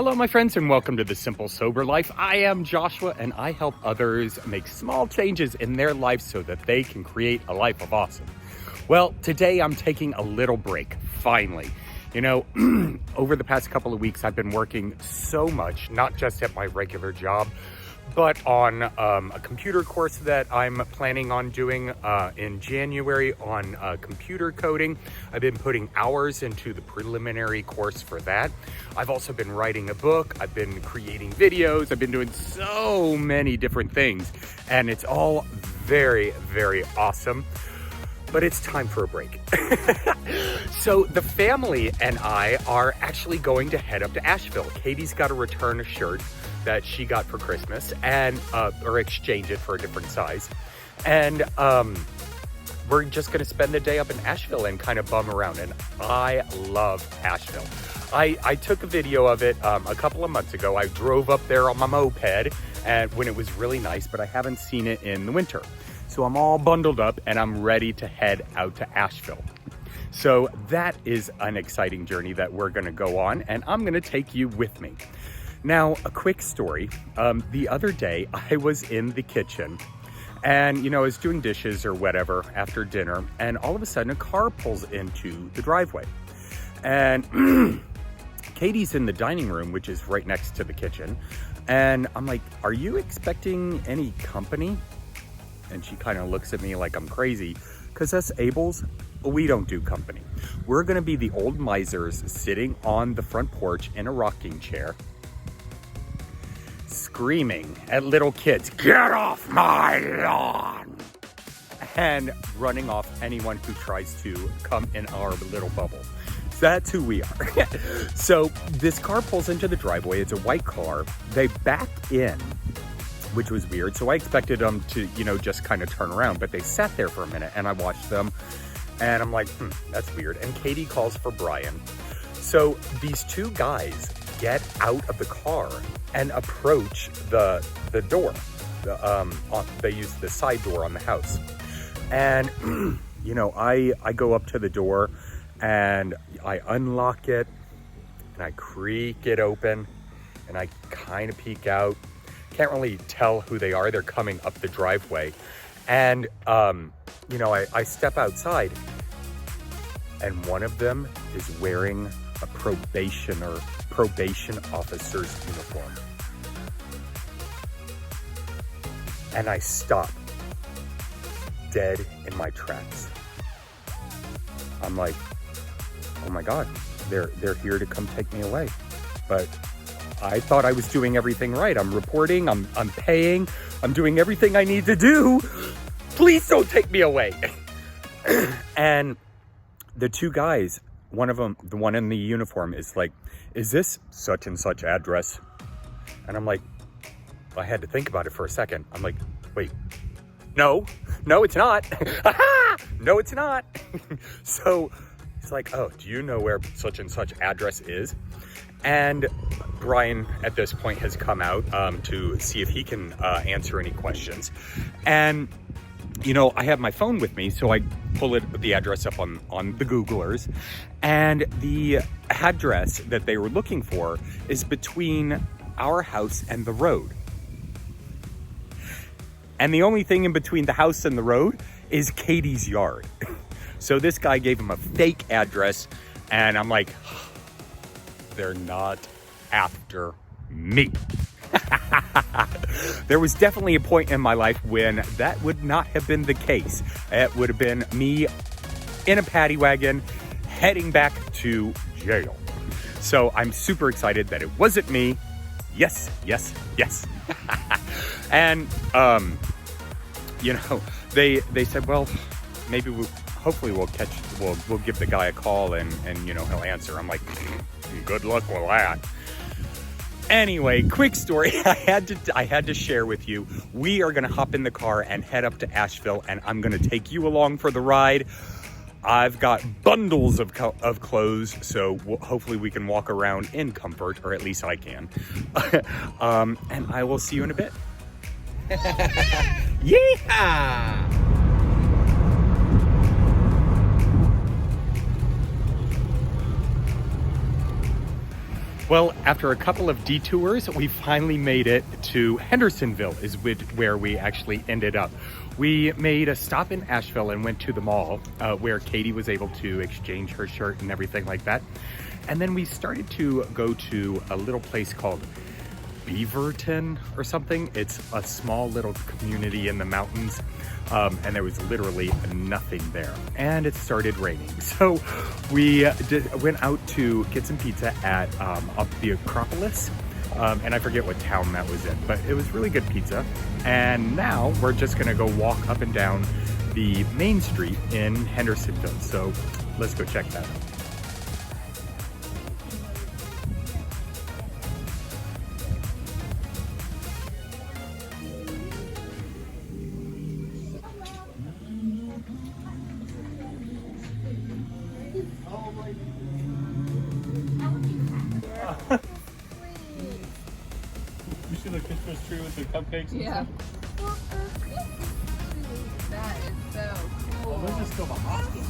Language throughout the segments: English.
Hello, my friends, and welcome to The Simple Sober Life. I am Joshua, and I help others make small changes in their life so that they can create a life of awesome. Well, today I'm taking a little break, finally. You know, over the past couple of weeks, I've been working so much, not just at my regular job, but on a computer course that I'm planning on doing in January on computer coding. I've been putting hours into the preliminary course for that. I've also been writing a book. I've been creating videos. I've been doing so many different things, and it's all very, very awesome. But it's time for a break. So the family and I are actually going to head up to Asheville. Katie's got to return a shirt that she got for Christmas and or exchange it for a different size. And we're just going to spend the day up in Asheville and kind of bum around. And I love Asheville. I took a video of it a couple of months ago. I drove up there on my moped and when it was really nice, but I haven't seen it in the winter. So I'm all bundled up and I'm ready to head out to Asheville. So that is an exciting journey that we're going to go on, and I'm going to take you with me. Now, a quick story. The other day I was in the kitchen and, I was doing dishes or whatever after dinner, and all of a sudden a car pulls into the driveway. And Katie's in the dining room, which is right next to the kitchen. And I'm like, "Are you expecting any company?" And she kind of looks at me like I'm crazy, because us Abels, we don't do company. We're going to be the old misers sitting on the front porch in a rocking chair, screaming at little kids, "Get off my lawn!" and running off anyone who tries to come in our little bubble. That's who we are. So this car pulls into the driveway. It's a white car. They back in, which was weird. So I expected them to, just kind of turn around, but they sat there for a minute and I watched them and I'm like, that's weird. And Katie calls for Brian. So these two guys get out of the car and approach the door. They use the side door on the house. And, I go up to the door and I unlock it and I creak it open and I kind of peek out. Can't really tell who they are. They're coming up the driveway. And, I step outside and one of them is wearing a probation officer's uniform. And I stop dead in my tracks. I'm like, oh my God, they're here to come take me away. But I thought I was doing everything right. I'm reporting, I'm paying, I'm doing everything I need to do. Please don't take me away. And the two guys, one of them, the one in the uniform, is like, "Is this such and such address?" And I'm like, I had to think about it for a second. I'm like, wait, no, it's not. No, it's not. So it's like, "Oh, do you know where such and such address is?" And Brian, at this point, has come out to see if he can answer any questions. And, I have my phone with me, so I pull the address up on the Googlers. And the address that they were looking for is between our house and the road. And the only thing in between the house and the road is Katie's yard. So this guy gave him a fake address, and I'm like, they're not after me. There was definitely a point in my life when that would not have been the case. It would have been me in a paddy wagon heading back to jail. So I'm super excited that it wasn't me. Yes, yes, yes. And, they said, well, maybe hopefully we'll give the guy a call and he'll answer. I'm like, good luck with that. Anyway, quick story I had to share with you. We are going to hop in the car and head up to Asheville, and I'm going to take you along for the ride. I've got bundles of clothes, so hopefully we can walk around in comfort, or at least I can. And I will see you in a bit. Yeehaw! Well, after a couple of detours, we finally made it to Hendersonville, where we actually ended up. We made a stop in Asheville and went to the mall where Katie was able to exchange her shirt and everything like that. And then we started to go to a little place called Beaverton or something. It's a small little community in the mountains, and there was literally nothing there. And it started raining. So we went out to get some pizza at up the Acropolis, and I forget what town that was in, but it was really good pizza. And now we're just gonna go walk up and down the main street in Hendersonville. So let's go check that out. You see the Christmas tree with the cupcakes and Yeah. stuff? That is so cool. Oh, those are still the hospital.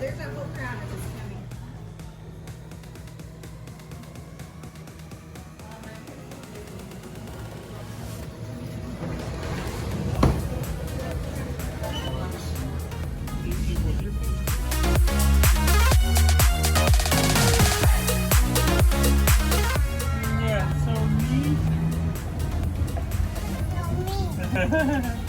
There's a whole crowd of us coming. Yeah, so neat.